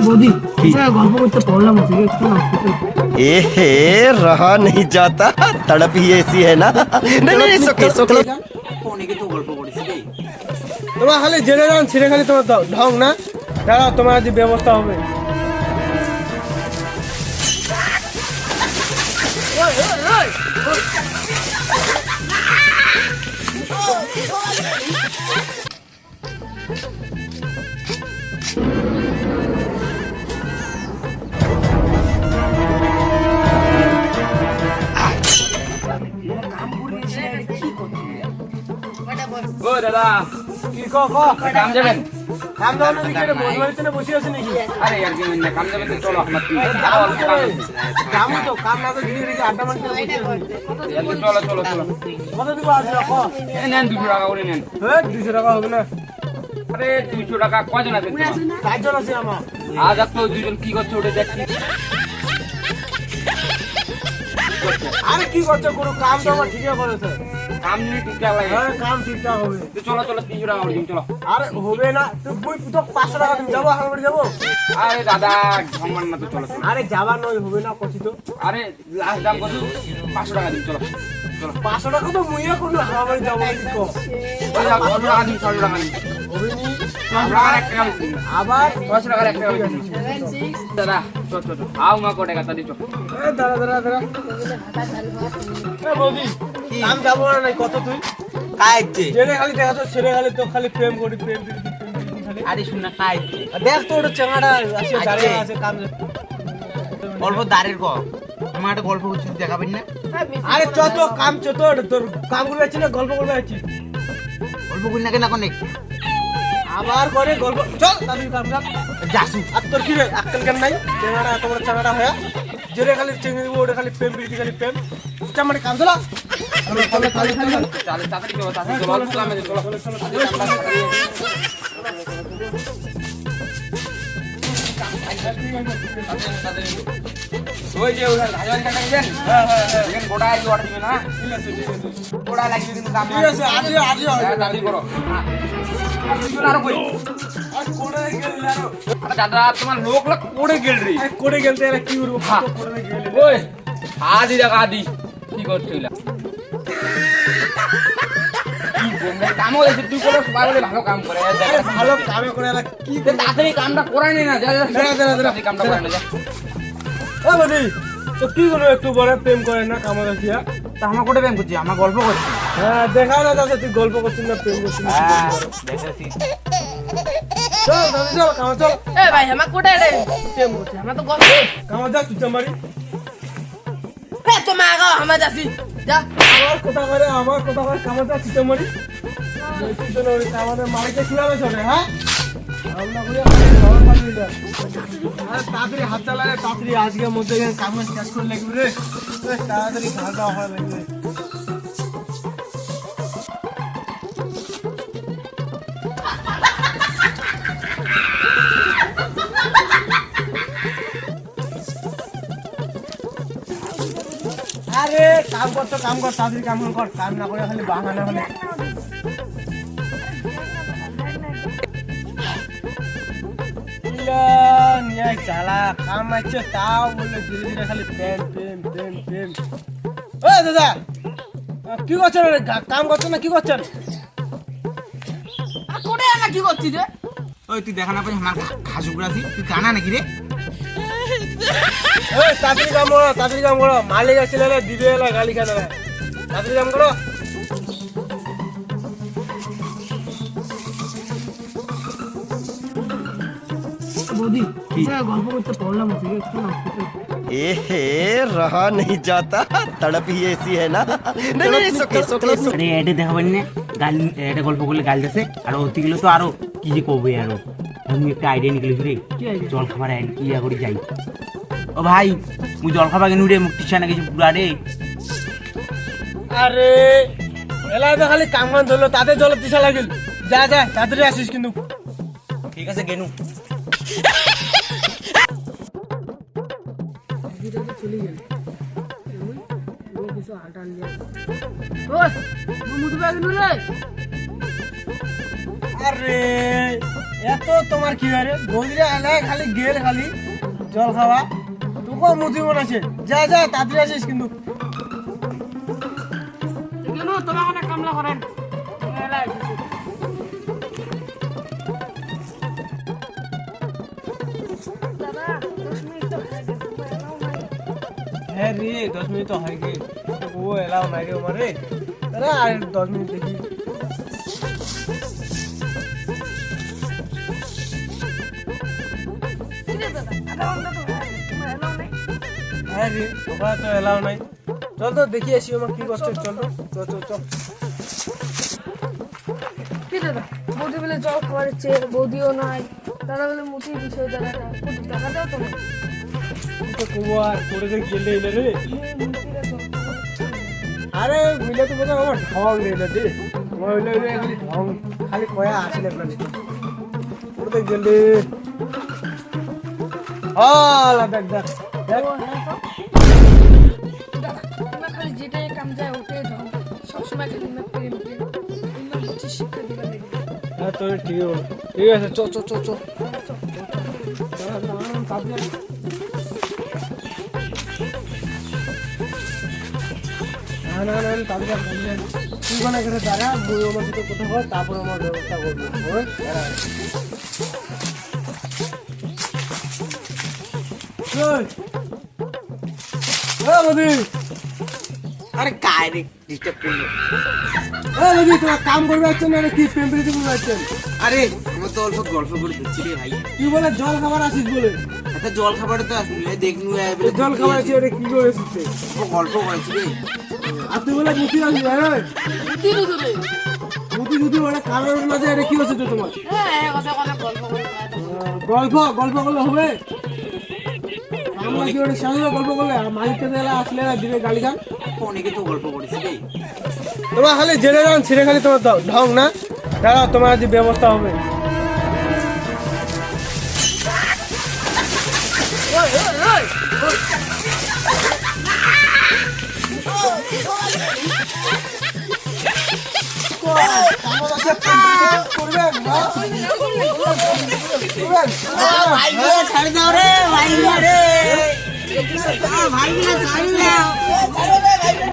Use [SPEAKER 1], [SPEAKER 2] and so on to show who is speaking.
[SPEAKER 1] বৌদি গল্প করতে প্রবলেম হচ্ছে একটু না
[SPEAKER 2] रहा नहीं जाता तड़प ही ऐसी है ना नहीं सोके
[SPEAKER 3] অনেকে তো গল্প করেছি রে।
[SPEAKER 4] তোমার খালি জেনে যান ছিঁড়ে খালি তোমার ঢং না দাঁড়াও তোমার আজ ব্যবস্থা হবে
[SPEAKER 3] ও দাদা
[SPEAKER 4] কি ক
[SPEAKER 3] কাম যাবেন?
[SPEAKER 4] কাম দাও না দিকে বসবাড়িতে না বসে আছে নাকি
[SPEAKER 3] আরে यार কি না কাম যাবেন তো চলো আমার কি
[SPEAKER 4] কাম তো কাম না তো গিয়ে রেখে আড্ডা মারতে বসে আছে
[SPEAKER 3] চলো চলো চলো
[SPEAKER 4] কত দিব আজ রাখো
[SPEAKER 3] নেন 200 টাকা করে নেন।
[SPEAKER 4] হ্যাঁ 200 টাকা হবে না
[SPEAKER 3] আরে 200 টাকা কয়জন আছে তোমার?
[SPEAKER 4] 4 জন আছে আমার
[SPEAKER 3] আজ আর তো দুজন কি করছে ওটা দেখছি।
[SPEAKER 4] আরে কি করছো কোনো কাম তো আমার ঠিকই করেছে
[SPEAKER 3] কাম নিয়ে ঠিকঠাক লাগে।
[SPEAKER 4] হ্যাঁ কাম ঠিকঠাক হবে
[SPEAKER 3] তো চলো চলো 300 টাকা করে দিন চলো।
[SPEAKER 4] আরে হবে না তুই বই তো 500 টাকা তুমি যাবো আমার বাড়ি যাবো
[SPEAKER 3] আরে দাদা ঝঙ্গন না তো চলো চলো।
[SPEAKER 4] আরে যাবার নয় হবে না কছি তো
[SPEAKER 3] আরে লাস্ট দাম কত? 500 টাকা দিন চলো চলো।
[SPEAKER 4] 500 টাকা তো মুইয়া কোনো আমার বাড়ি যাবো কি কো
[SPEAKER 3] আরে 500 টাকা দিন 600 টাকা দিন।
[SPEAKER 4] হবে নি
[SPEAKER 3] আমরা আর 1 টাকা দিন।
[SPEAKER 4] আবার
[SPEAKER 3] 500 টাকার 1 টাকা দিন। দাদা চল চল আও মা কোটে কথা দিছো।
[SPEAKER 4] এ দাঁড়া এ বৌদি কাম যাবো না নাই কত তুই
[SPEAKER 5] কাইছে
[SPEAKER 4] জেনে খালি দেখা তো ছেড়ে খালি তো খালি প্রেম করি প্রেম খালি
[SPEAKER 5] আরে শুন না কাইছে
[SPEAKER 4] দেখ তো ওটা চেঙ্গাটা আছে দাঁড়িয়ে আছে কাম
[SPEAKER 5] অল্প দাঁড়ের ক আমার একটা গল্প হচ্ছে দেখাবেন না
[SPEAKER 4] আরে চ তো কাম চ তো তোর কামগুলো আছে না গল্প করবে আছে
[SPEAKER 5] গল্প করি না কেন এখন
[SPEAKER 4] আবার করে গল্প চল তাড়াতাড়ি কাম কাম
[SPEAKER 5] যাসু
[SPEAKER 4] আর তোর কি রে আক্কেল কেন নাই চেঙ্গাটা এত বড় চেঙ্গাটা হয়া জেরে খালি চেঙ্গি দিব ওটা খালি প্রেম প্রীতি খালি প্রেম চামারি কাম চলা খালি
[SPEAKER 3] চলো তাড়াতাড়ি চলো তাড়াতাড়ি চলো চলো আমি চলো। ওই যে ওখানে ভাইজান কাটা গেছেন
[SPEAKER 4] হ্যাঁ
[SPEAKER 3] এখানে গোটা আইজি অর্ডার দিবেন না
[SPEAKER 4] ঠিক আছে
[SPEAKER 3] গোটা লাগবে কিন্তু কাম
[SPEAKER 4] ঠিক আছে আজি
[SPEAKER 3] দাদি করো দুজন আরো কই
[SPEAKER 4] আর কোড়ে গেল আরো
[SPEAKER 3] আরে দাদা তোমার লোক লোক কোড়ে গেল রে
[SPEAKER 4] আরে কোড়ে গেলতে এরা কি করব
[SPEAKER 3] হ্যাঁ।
[SPEAKER 4] কোড়ে গেল
[SPEAKER 3] ওই আদি দেখা আদি কি করছিস কামও দেখছি তুই কোনো সবাই বলে ভালো কাম করে
[SPEAKER 4] আরে ভালো কামে করে এরা কি
[SPEAKER 3] তাড়াতাড়ি কামটা করাই নে না যা যা
[SPEAKER 4] দাঁড়া, দাঁড়া, দাঁড়া।
[SPEAKER 3] তাড়াতাড়ি কামটা করাই নে যা
[SPEAKER 4] ও বদি তো কি করব একটু বড় প্রেম করে না কামে রাখিয়া
[SPEAKER 5] তা আমার কোটে ব্যায়াম করছি আমার গল্প করছি
[SPEAKER 4] হ্যাঁ দেখা না দাদা তুই গল্প করছিস না প্রেম করছিস না
[SPEAKER 5] দেখেছি
[SPEAKER 4] চল দাদা চল কামে চল
[SPEAKER 1] এ ভাই আমার কোটায় রে প্রেম করছে আমার তো গল্প
[SPEAKER 4] কামে যা তুই চামারি
[SPEAKER 1] এ তোমার আগা আমার যাসি যা
[SPEAKER 4] আমার কথা করে কামে যা তুই চামারি তুই তো ওই কামে মারিকে কিভাবে চলে হ্যাঁ আমরা করে খাবার পাবি না আরে তাড়াতাড়ি হাত চালালে তাড়াতাড়ি আজকের মধ্যে কাম শেষ করে লাগবে রে তাড়াতাড়ি খাওয়া হওয়া লাগবে আরে কাম কর তাড়াতাড়ি কাম কর কাম না করে খালি বাহানা হলে নিয়ে চালা কাম আছে তাও বলে ধীরে ধীরে খালি প্রেম ও দাদা কি করছেন রে কাম করছেন না কি করছেন
[SPEAKER 1] কোটায় না কি করছিস রে
[SPEAKER 5] ওই তুই দেখা না পাই আমার ঘাসুগুলো আছি তুই কানা নাকি রে
[SPEAKER 4] এই তাড়াতাড়ি কাম করো মালিক আসলে রে দিবে এলা গালি খানা রে তাড়াতাড়ি কাম করো
[SPEAKER 1] বৌদি গল্প করতে প্রবলেম হচ্ছে একটু না
[SPEAKER 2] रहा नहीं जाता तड़प ही ऐसी है ना नहीं सोके
[SPEAKER 5] আরে এটা দেখাবেন না গাল এটা গল্প করলে গাল দেছে আর অতি গেলে তো আরো কি যে কবে আরো আমি একটা আইডিয়া নিকলেছি রে জল খাবার ইয়া করে যাই ও ভাই মুই জল খাবার কেন রে মুক্তি চানা কিছু পুরা রে
[SPEAKER 4] আরে এলা তো খালি কাম ধরলো তাতে জল দিশা লাগিল যা তাড়াতাড়ি আসিস কিন্তু
[SPEAKER 5] ঠিক আছে গেনু
[SPEAKER 1] চলে গেল কিছু হাঁটান ওই মুদু ব্যাগ রে
[SPEAKER 4] আরে এত তোমার কি হয় রে বৌদিরা এলাকায় খালি গেল খালি জল খাওয়া তোকেও মুদি মনে আছে যা যা তাড়াতাড়ি আসিস কিন্তু
[SPEAKER 1] কেন তোমার একটা কামলা করেন মেলা এসেছে দাদা 10 মিনিট তো হয়ে গেছে এলাও নাই
[SPEAKER 4] হ্যাঁ রে 10 মিনিট তো হয়ে গে ও এলাও নাই রে আমার রে দাদা আর 10 মিনিট দেখি
[SPEAKER 1] কিরে দাদা আধা ঘন্টা তো হয়ে গেছে তোমার এলাও নাই
[SPEAKER 4] হ্যাঁ রে ওরা তো এলাও নাই চল তো দেখি আসি আমার কি করছে চল তো চল চল
[SPEAKER 1] কি দাদা বৌদি বলে জল খাবার ইচ্ছে বৌদিও নাই দাদা বলে মুঠি বিষয় দাদাটা কোটি টাকা দাও তোমার
[SPEAKER 4] তো কবো আর তোরে যে গেলে এলে রে
[SPEAKER 1] মুঠিটা জল খাবার ইচ্ছে নেই।
[SPEAKER 4] আরে মিলে তো বোধহয় আমার ঢং রে দে তোমার হইলে খালি ঢং খালি কয়া আসলে আপনার ওটা গেলে আলা দেখ দেখ দেখ
[SPEAKER 1] ও হ্যাঁ তো দাদা তোমার খালি যেটাই কাম যায় ওটাই দাও সবসময় খালি না প্রেম প্রেম তোমার বুঝি শিক্ষা দিবা লাগে
[SPEAKER 4] হ্যাঁ তো ঠিক আছে চ চ চ চ না না না তাড়াতাড়ি তুই মানে করে দাঁড়া বই আমার সাথে কথা হয় তারপর আমার ব্যবস্থা করবো বদি
[SPEAKER 5] আরে কায় রে ডিস্টার্ব করলো
[SPEAKER 4] বদি তোমার কাম করবে আসছেন না কি টেম্পারেচার করবে আসছেন
[SPEAKER 5] আরে আমরা তো অল্প গল্প করে দিচ্ছি রে ভাই
[SPEAKER 4] তুই বলে জল খাবার আসিস বলে
[SPEAKER 5] একটা জল খাবারে তো আসলে দেখনু
[SPEAKER 4] জল খাবার আছে এটা কি করে এসেছে
[SPEAKER 5] গল্প করেছি রে
[SPEAKER 4] আর তুই বলে মুতি আসবি হ্যাঁ
[SPEAKER 1] কি রে
[SPEAKER 4] মুতি মুতি বলে কারোর মাঝে এটা কি হচ্ছে তো তোমার
[SPEAKER 1] হ্যাঁ কথা কথা গল্প করে
[SPEAKER 4] গল্প গল্প করলে হবে আমরা কি ওটা সামনে গল্প করলে আর মালিককে দিলে আসলে দিবে গালি গান
[SPEAKER 5] অনেকে তো গল্প করেছি রে
[SPEAKER 4] তোমার খালি জেনে যান ছিঁড়ে খালি তোমার ঢং না দাঁড়াও তোমার আজ ব্যবস্থা হবে
[SPEAKER 5] ছাড়ি দাও রে ভাই রে ভাই ছাড়ি দাও